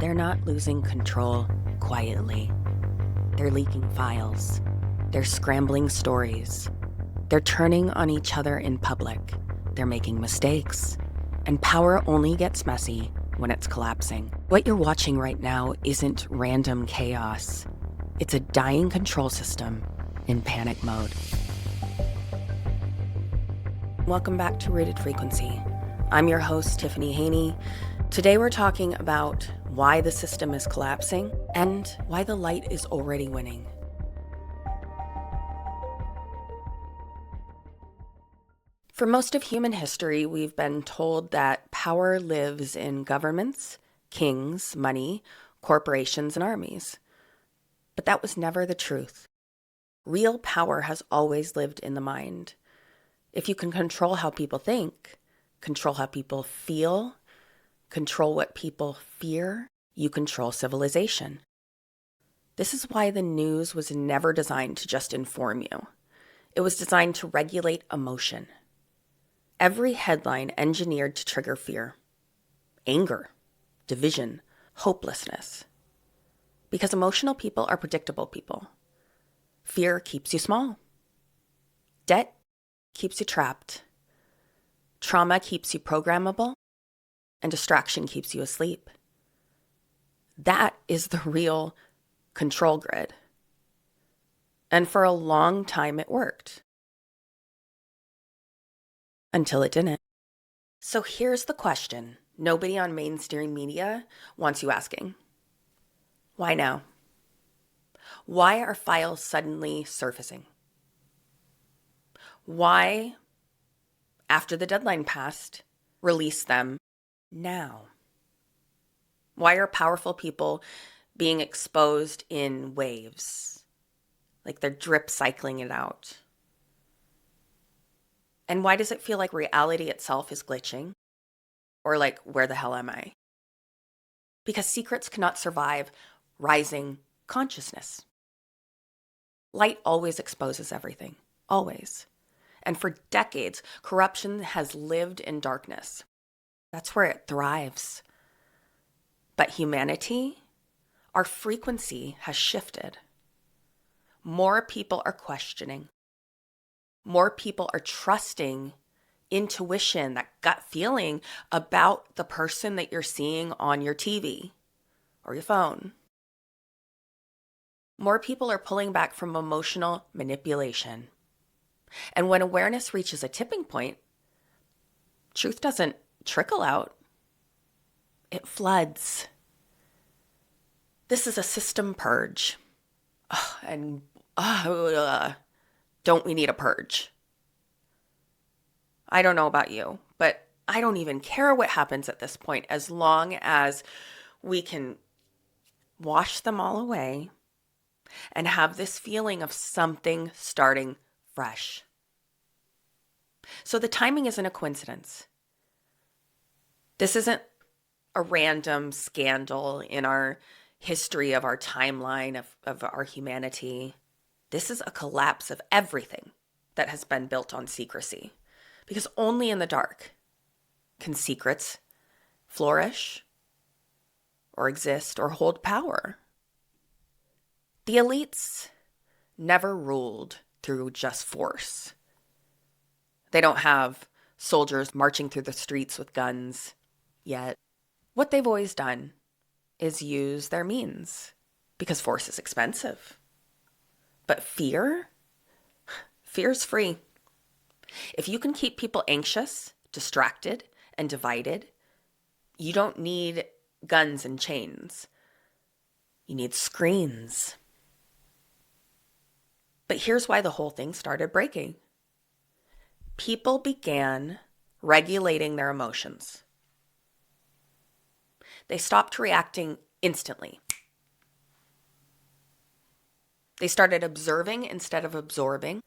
They're not losing control quietly. They're leaking files. They're scrambling stories. They're turning on each other in public. They're making mistakes. And power only gets messy when it's collapsing. What you're watching right now isn't random chaos. It's a dying control system in panic mode. Welcome back to Rooted Frequency. I'm your host, Tiffany Haney. Today we're talking about why the system is collapsing and why the light is already winning. For most of human history, we've been told that power lives in governments, kings, money, corporations, and armies. But that was never the truth. Real power has always lived in the mind. If you can control how people think, control how people feel, control what people fear, you control civilization. This is why the news was never designed to just inform you. It was designed to regulate emotion. Every headline engineered to trigger fear, anger, division, hopelessness. Because emotional people are predictable people. Fear keeps you small. Debt keeps you trapped. Trauma keeps you programmable. And distraction keeps you asleep. That is the real control grid. And for a long time it worked. Until it didn't. So here's the question nobody on mainstream media wants you asking. Why now? Why are files suddenly surfacing? Why, after the deadline passed, release them now? Why are powerful people being exposed in waves? Like they're drip cycling it out. And why does it feel like reality itself is glitching? Or like, where the hell am I? Because secrets cannot survive rising consciousness. Light always exposes everything. Always. And for decades, corruption has lived in darkness. That's where it thrives. But humanity, our frequency has shifted. More people are questioning. More people are trusting intuition, that gut feeling about the person that you're seeing on your TV or your phone. More people are pulling back from emotional manipulation. And when awareness reaches a tipping point, truth doesn't trickle out. It floods. This is a system purge. Don't we need a purge? I don't know about you, but I don't even care what happens at this point as long as we can wash them all away and have this feeling of something starting fresh. So the timing isn't a coincidence. This isn't a random scandal in our history of our timeline of our humanity. This is a collapse of everything that has been built on secrecy. Because only in the dark can secrets flourish or exist or hold power. The elites never ruled through just force. They don't have soldiers marching through the streets with guns yet. What they've always done is use their means because force is expensive. But fear's free. If you can keep people anxious, distracted, and divided, you don't need guns and chains. You need screens. But here's why the whole thing started breaking. People began regulating their emotions. They stopped reacting instantly. They started observing instead of absorbing.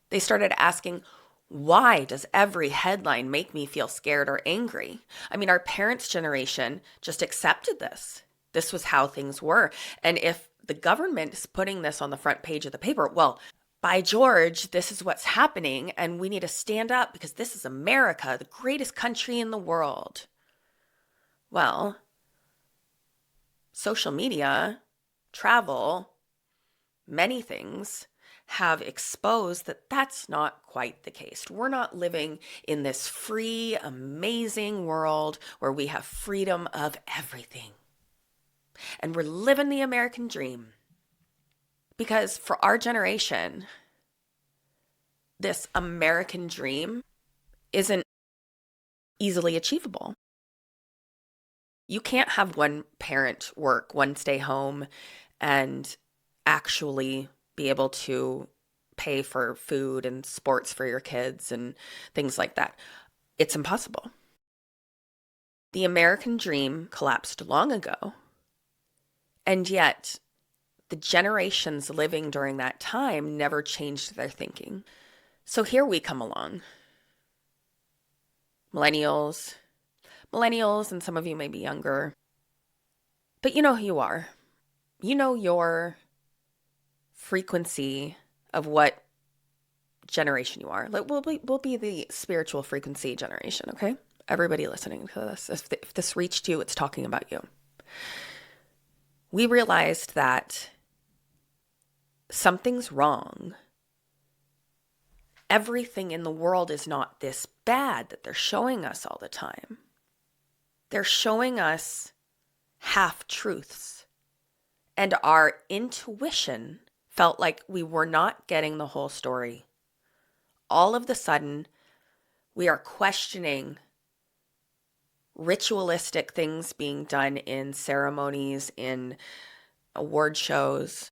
They started asking, why does every headline make me feel scared or angry? I mean, our parents' generation just accepted this. This was how things were. And if the government is putting this on the front page of the paper, well, by George, this is what's happening, and we need to stand up because this is America, the greatest country in the world. Well, social media, travel, many things have exposed that that's not quite the case. We're not living in this free, amazing world where we have freedom of everything. And we're living the American dream. Because for our generation, this American dream isn't easily achievable. You can't have one parent work, one stay home, and actually be able to pay for food and sports for your kids and things like that. It's impossible. The American dream collapsed long ago, and yet the generations living during that time never changed their thinking. So here we come along. Millennials, and some of you may be younger, but you know who you are. You know your frequency of what generation you are. Like we'll be the spiritual frequency generation, okay? Everybody listening to this, if this reached you, it's talking about you. We realized that something's wrong. Everything in the world is not this bad that they're showing us all the time. They're showing us half-truths. And our intuition felt like we were not getting the whole story. All of a sudden, we are questioning ritualistic things being done in ceremonies, in award shows.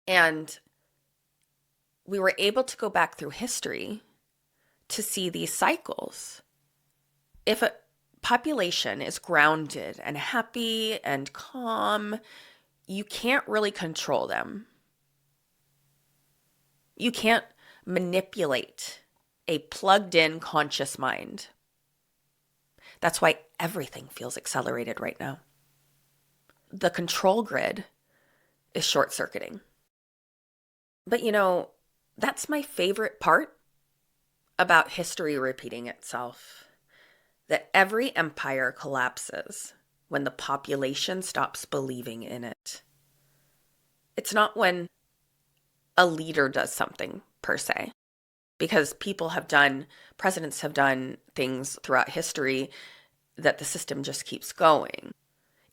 And we were able to go back through history to see these cycles. If a population is grounded and happy and calm, you can't really control them. You can't manipulate a plugged-in conscious mind. That's why everything feels accelerated right now. The control grid is short-circuiting. But you know, that's my favorite part about history repeating itself. That every empire collapses when the population stops believing in it. It's not when a leader does something per se, because presidents have done things throughout history that the system just keeps going.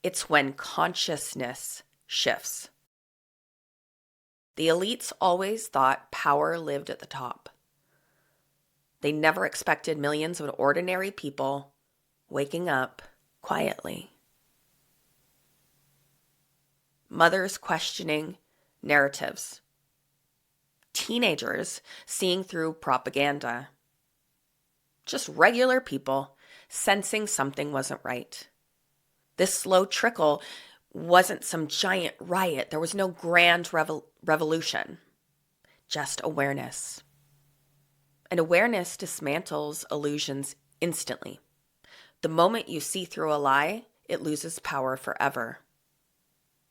It's when consciousness shifts. The elites always thought power lived at the top. They never expected millions of ordinary people waking up quietly. Mothers questioning narratives. Teenagers seeing through propaganda. Just regular people sensing something wasn't right. This slow trickle wasn't some giant riot. There was no grand revolution, just awareness. And awareness dismantles illusions instantly. The moment you see through a lie, it loses power forever.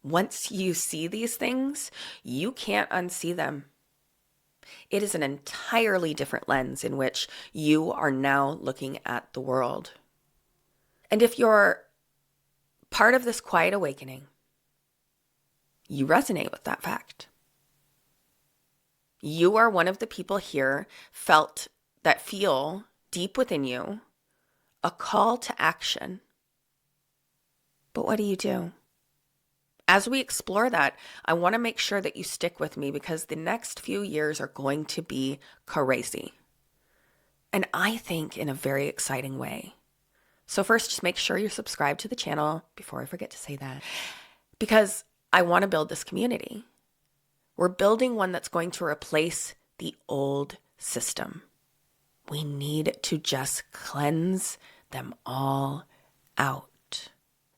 Once you see these things, you can't unsee them. It is an entirely different lens in which you are now looking at the world. And if you're part of this quiet awakening, you resonate with that fact. You are one of the people here that feel deep within you a call to action. But what do? As we explore that, I want to make sure that you stick with me because the next few years are going to be crazy. And I think in a very exciting way. So first, just make sure you're subscribed to the channel before I forget to say that, because I want to build this community. We're building one that's going to replace the old system. We need to just cleanse them all out.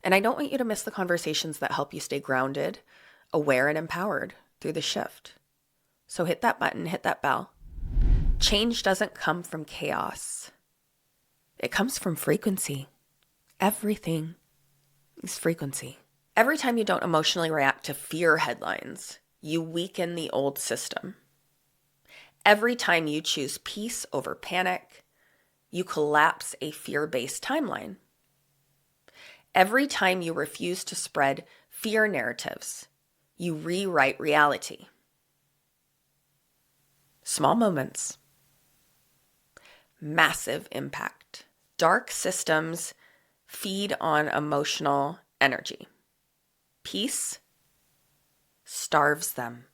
And I don't want you to miss the conversations that help you stay grounded, aware, and empowered through the shift. So hit that button, hit that bell. Change doesn't come from chaos. It comes from frequency. Everything is frequency. Every time you don't emotionally react to fear headlines, you weaken the old system. Every time you choose peace over panic, you collapse a fear-based timeline. Every time you refuse to spread fear narratives, you rewrite reality. Small moments, massive impact. Dark systems feed on emotional energy. Peace starves them.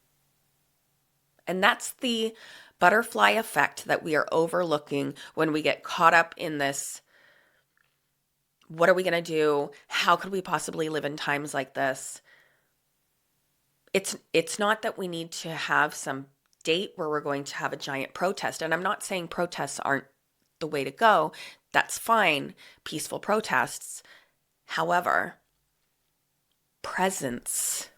And that's the butterfly effect that we are overlooking when we get caught up in this. What are we going to do? How could we possibly live in times like this? It's not that we need to have some date where we're going to have a giant protest. And I'm not saying protests aren't the way to go. That's fine, peaceful protests. However, presence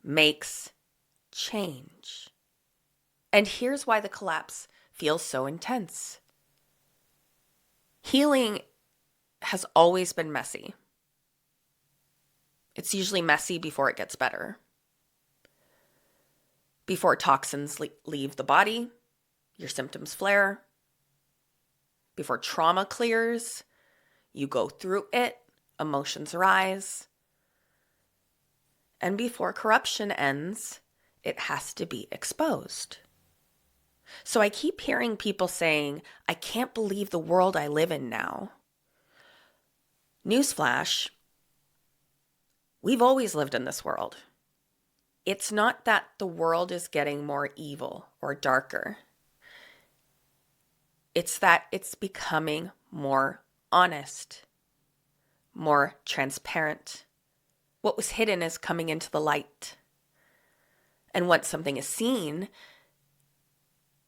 makes change. And here's why the collapse feels so intense. Healing has always been messy. It's usually messy before it gets better. Before toxins leave the body, your symptoms flare. Before trauma clears, you go through it, emotions arise. And before corruption ends, it has to be exposed. So I keep hearing people saying, I can't believe the world I live in now. Newsflash, we've always lived in this world. It's not that the world is getting more evil or darker. It's that it's becoming more honest, more transparent. What was hidden is coming into the light. And once something is seen,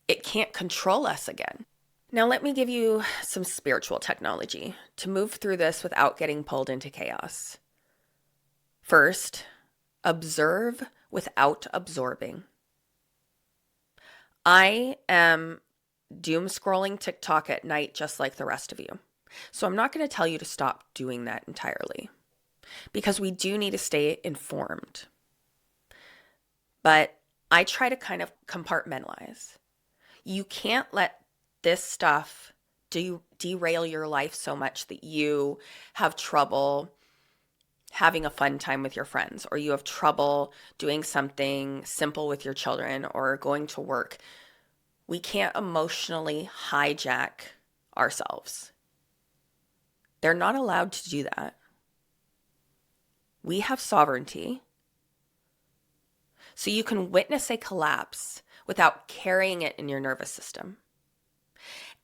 it can't control us again. Now, let me give you some spiritual technology to move through this without getting pulled into chaos. First, observe without absorbing. I am doom scrolling TikTok at night just like the rest of you. So I'm not going to tell you to stop doing that entirely, because we do need to stay informed. But I try to kind of compartmentalize. You can't let this stuff derail your life so much that you have trouble having a fun time with your friends, or you have trouble doing something simple with your children or going to work. We can't emotionally hijack ourselves. They're not allowed to do that. We have sovereignty. So you can witness a collapse without carrying it in your nervous system.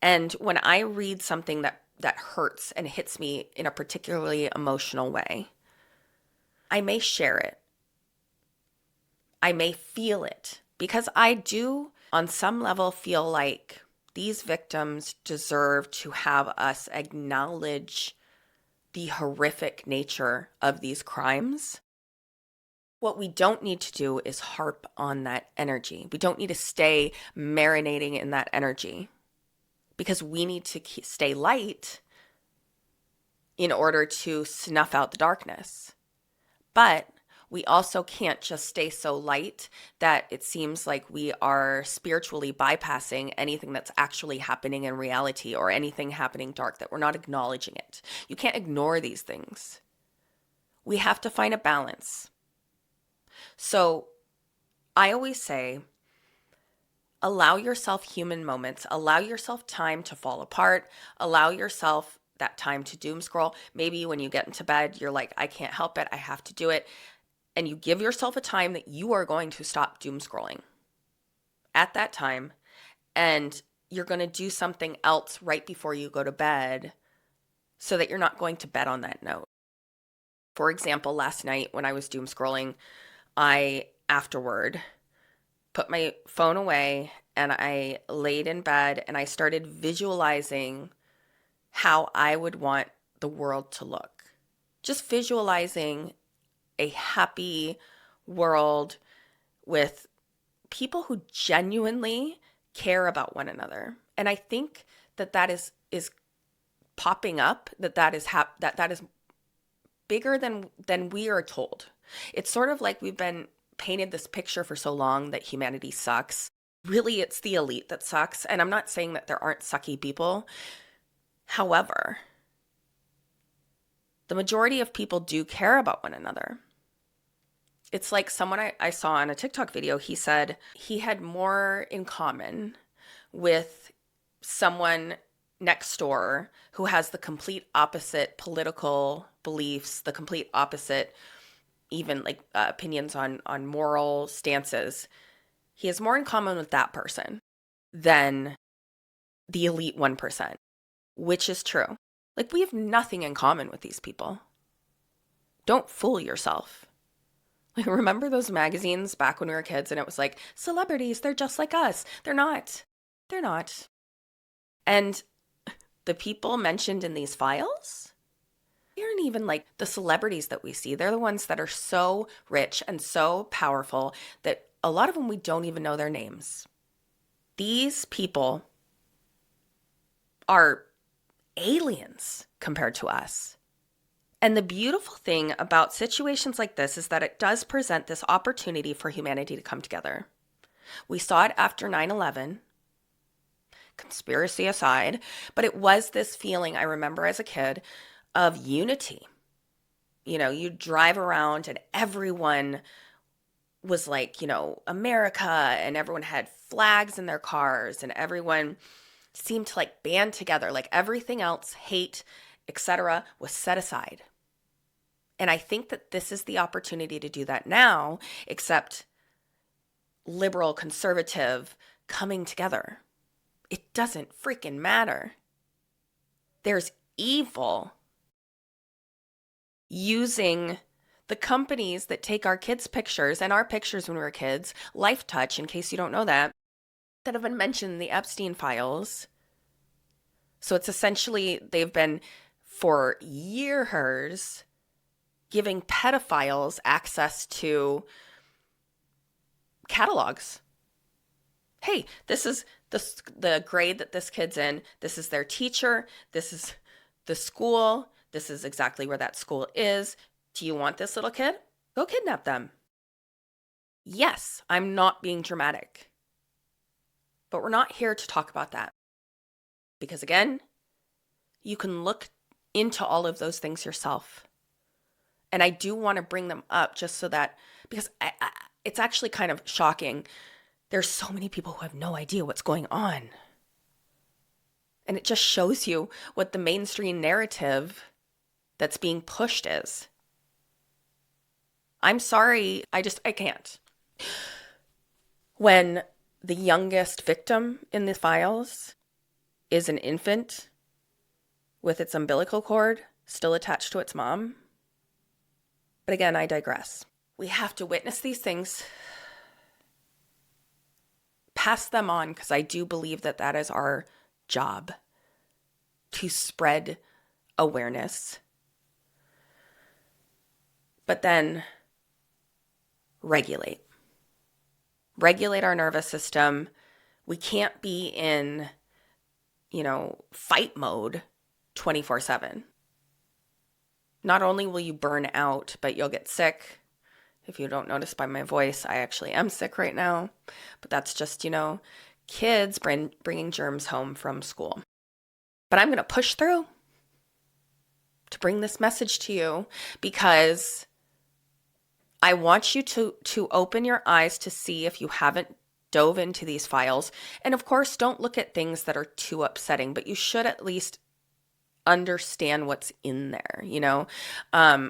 And when I read something that hurts and hits me in a particularly emotional way, I may share it. I may feel it, because I do, on some level, feel like these victims deserve to have us acknowledge the horrific nature of these crimes. What we don't need to do is harp on that energy. We don't need to stay marinating in that energy, because we need to stay light in order to snuff out the darkness. But we also can't just stay so light that it seems like we are spiritually bypassing anything that's actually happening in reality, or anything happening dark, that we're not acknowledging it. You can't ignore these things. We have to find a balance. So I always say, allow yourself human moments, allow yourself time to fall apart, allow yourself that time to doom scroll. Maybe when you get into bed, you're like, I can't help it, I have to do it. And you give yourself a time that you are going to stop doom scrolling at that time. And you're going to do something else right before you go to bed, so that you're not going to bed on that note. For example, last night when I was doom scrolling, I afterward put my phone away and I laid in bed and I started visualizing how I would want the world to look. Just visualizing a happy world with people who genuinely care about one another. And I think that is popping up, that is bigger than we are told. It's sort of like we've been painted this picture for so long that humanity sucks. really it's the elite that sucks. And I'm not saying that there aren't sucky people. However, the majority of people do care about one another. It's like someone I saw on a TikTok video, he said he had more in common with someone next door who has the complete opposite political beliefs, the complete opposite even like opinions on moral stances. He has more in common with that person than the elite 1%, which is true. Like, we have nothing in common with these people. Don't fool yourself. Like, remember those magazines back when we were kids and it was like, celebrities, they're just like us. They're not. They're not. And the people mentioned in these files, they aren't even like the celebrities that we see. They're the ones that are so rich and so powerful that a lot of them we don't even know their names. These people are aliens compared to us. And the beautiful thing about situations like this is that it does present this opportunity for humanity to come together. We saw it after 9/11, conspiracy aside, but it was this feeling I remember as a kid of unity. You know, you drive around and everyone was like, you know, America, and everyone had flags in their cars and everyone seemed to like band together, like everything else, hate, etc., was set aside. And I think that this is the opportunity to do that now, except liberal, conservative, coming together. It doesn't freaking matter. There's evil using the companies that take our kids' pictures and our pictures when we were kids, LifeTouch, in case you don't know that have been mentioned in the Epstein files. So it's essentially, they've been for years giving pedophiles access to catalogs. Hey, this is the grade that this kid's in. This is their teacher. This is the school. This is exactly where that school is. Do you want this little kid? Go kidnap them. Yes, I'm not being dramatic. But we're not here to talk about that. Because again, you can look into all of those things yourself. And I do want to bring them up just so that, because it's actually kind of shocking. There's so many people who have no idea what's going on. And it just shows you what the mainstream narrative that's being pushed is. I'm sorry, I can't. When the youngest victim in the files is an infant with its umbilical cord still attached to its mom. But again, I digress. We have to witness these things, pass them on, because I do believe that that is our job, to spread awareness. But then regulate our nervous system. We can't be in, fight mode 24/7. Not only will you burn out, but you'll get sick. If you don't notice by my voice, I actually am sick right now. But that's just, kids bringing germs home from school. But I'm going to push through to bring this message to you, because I want you to open your eyes to see if you haven't dove into these files. And of course, don't look at things that are too upsetting, but you should at least understand what's in there,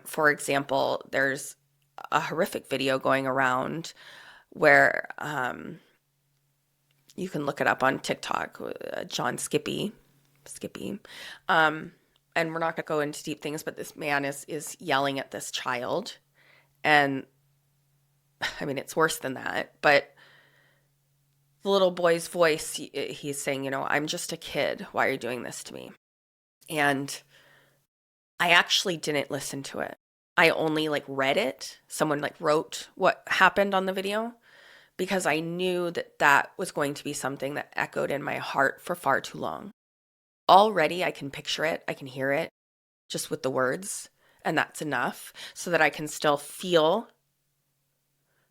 For example, there's a horrific video going around where you can look it up on TikTok, John Skippy. And we're not going to go into deep things, but this man is yelling at this child. And I mean, it's worse than that, but the little boy's voice, he's saying, I'm just a kid. Why are you doing this to me? And I actually didn't listen to it. I only read it. Someone wrote what happened on the video, because I knew that was going to be something that echoed in my heart for far too long. Already I can picture it. I can hear it just with the words. And that's enough so that I can still feel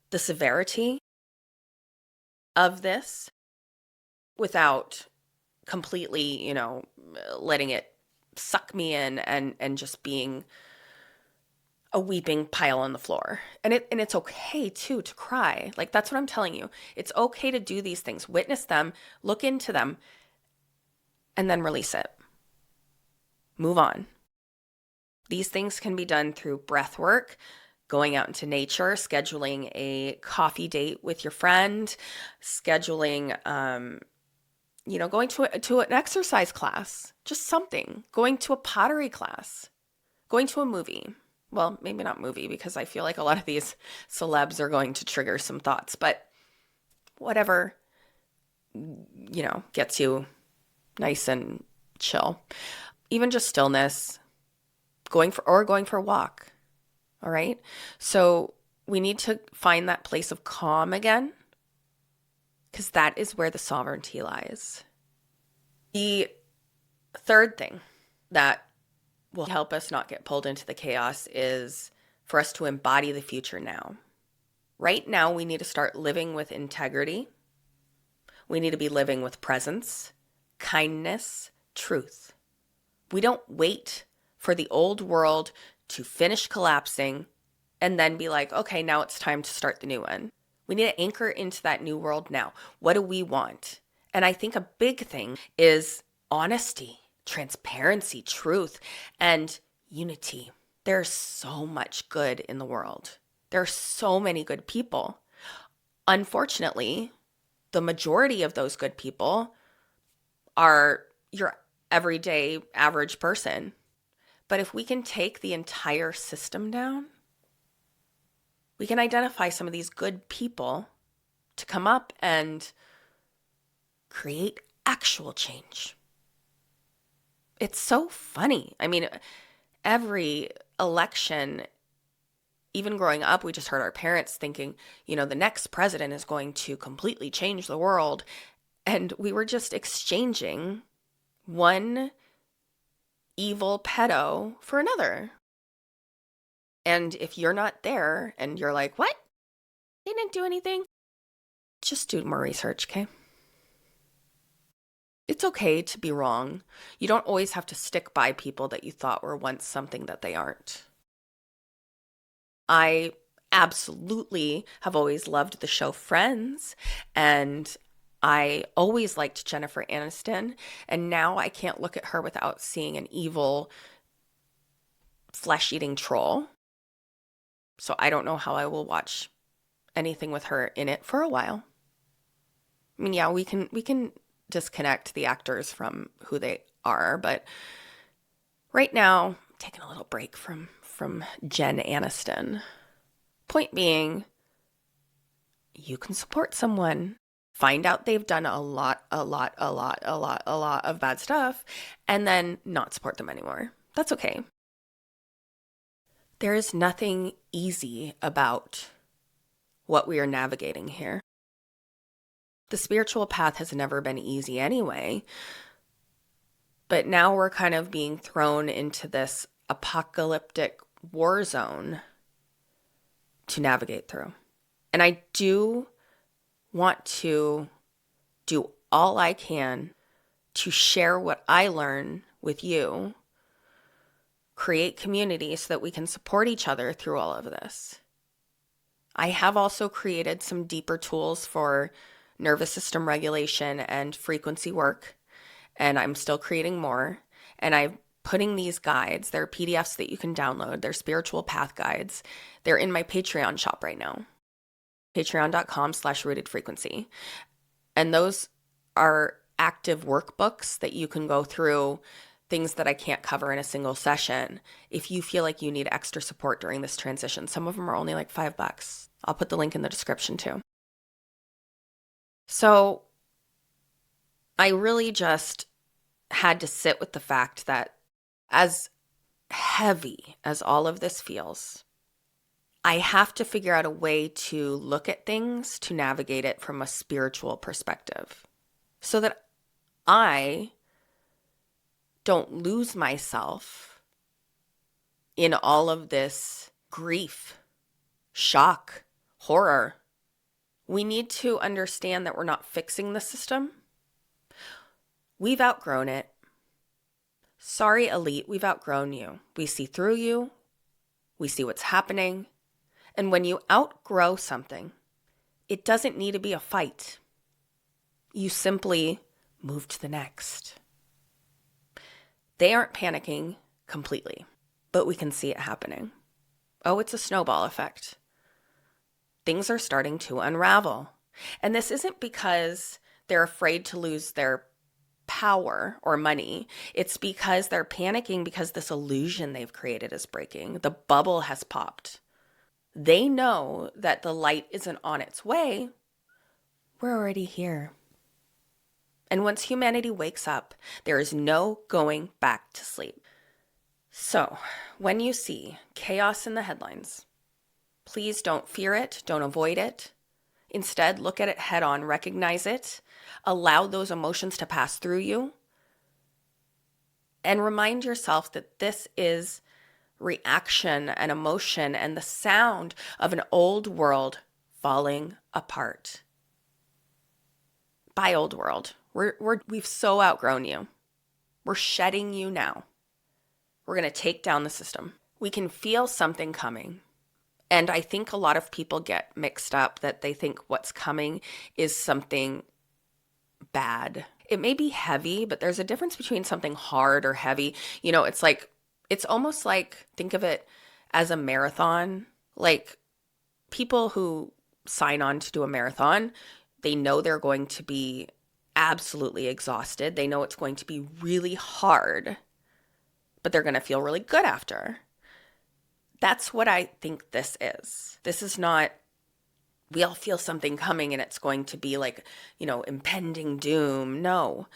the severity of this. without completely, letting it suck me in and just being a weeping pile on the floor. And it's okay too to cry. Like, that's what I'm telling you. It's okay to do these things, witness them, look into them, and then release it. Move on. These things can be done through breath work, going out into nature, scheduling a coffee date with your friend, scheduling, going to an exercise class, just something, going to a pottery class, going to a movie. Well, maybe not movie, because I feel like a lot of these celebs are going to trigger some thoughts, but whatever, gets you nice and chill. Even just stillness, going for a walk. All right. So we need to find that place of calm again, because that is where the sovereignty lies. The third thing that will help us not get pulled into the chaos is for us to embody the future now. Right now, we need to start living with integrity. We need to be living with presence, kindness, truth. We don't wait for the old world to finish collapsing and then be like, okay, now it's time to start the new one. We need to anchor into that new world now. What do we want? And I think a big thing is honesty, transparency, truth, and unity. There's so much good in the world. There are so many good people. Unfortunately, the majority of those good people are your everyday average person. But if we can take the entire system down, we can identify some of these good people to come up and create actual change. It's so funny. I mean, every election, even growing up, we just heard our parents thinking, the next president is going to completely change the world. And we were just exchanging one evil pedo for another. And if you're not there and you're like, what? They didn't do anything. Just do more research, okay? It's okay to be wrong. You don't always have to stick by people that you thought were once something that they aren't. I absolutely have always loved the show Friends, and I always liked Jennifer Aniston, and now I can't look at her without seeing an evil, flesh-eating troll. So I don't know how I will watch anything with her in it for a while. I mean, yeah, we can disconnect the actors from who they are, but right now, I'm taking a little break from Jen Aniston. Point being, you can support someone, find out they've done a lot of bad stuff, and then not support them anymore. That's okay. There is nothing easy about what we are navigating here. The spiritual path has never been easy anyway, but now we're kind of being thrown into this apocalyptic war zone to navigate through. And I do want to do all I can to share what I learn with you, create community so that we can support each other through all of this. I have also created some deeper tools for nervous system regulation and frequency work, and I'm still creating more. And I'm putting these guides, they're PDFs that you can download, they're spiritual path guides. They're in my Patreon shop right now, patreon.com/rootedfrequency. And those are active workbooks that you can go through, things that I can't cover in a single session. If you feel like you need extra support during this transition, some of them are only like $5. I'll put the link in the description too. So I really just had to sit with the fact that as heavy as all of this feels, I have to figure out a way to look at things, to navigate it from a spiritual perspective so that I don't lose myself in all of this grief, shock, horror. We need to understand that we're not fixing the system. We've outgrown it. Sorry, elite, we've outgrown you. We see through you. We see what's happening. And when you outgrow something, it doesn't need to be a fight. You simply move to the next. They aren't panicking completely, but we can see it happening. Oh, it's a snowball effect. Things are starting to unravel. And this isn't because they're afraid to lose their power or money. It's because they're panicking because this illusion they've created is breaking. The bubble has popped. They know that the light isn't on its way. We're already here. And once humanity wakes up, there is no going back to sleep. So, when you see chaos in the headlines, please don't fear it, don't avoid it. Instead, look at it head on, recognize it, allow those emotions to pass through you, and remind yourself that this is reaction and emotion and the sound of an old world falling apart. Bye, old world. We've so outgrown you. We're shedding you now. We're going to take down the system. We can feel something coming. And I think a lot of people get mixed up that they think what's coming is something bad. It may be heavy, but there's a difference between something hard or heavy. You know, it's almost like, think of it as a marathon. Like people who sign on to do a marathon, they know they're going to be absolutely exhausted. They know it's going to be really hard, but they're going to feel really good after. That's what I think this is. This is not, we all feel something coming and it's going to be like, impending doom. No,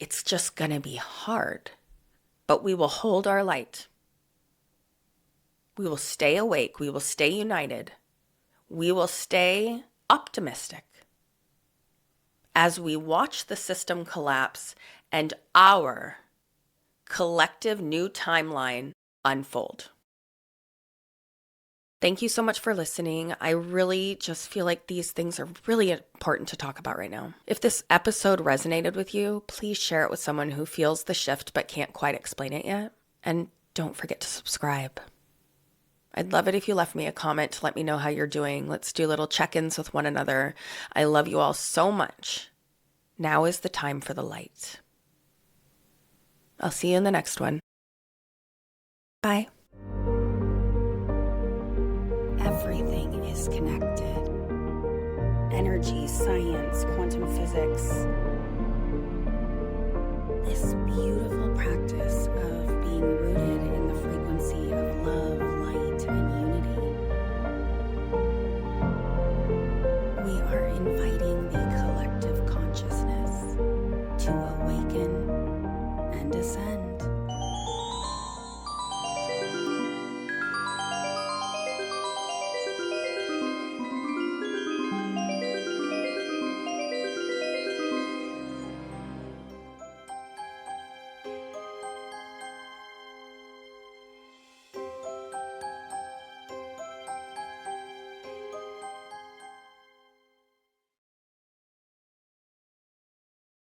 it's just going to be hard, but we will hold our light. We will stay awake. We will stay united. We will stay optimistic as we watch the system collapse and our collective new timeline unfold. Thank you so much for listening. I really just feel like these things are really important to talk about right now. If this episode resonated with you, please share it with someone who feels the shift but can't quite explain it yet. And don't forget to subscribe. I'd love it if you left me a comment to let me know how you're doing. Let's do little check-ins with one another. I love you all so much. Now is the time for the light. I'll see you in the next one. Bye. Everything is connected. Energy, science, quantum physics. This beautiful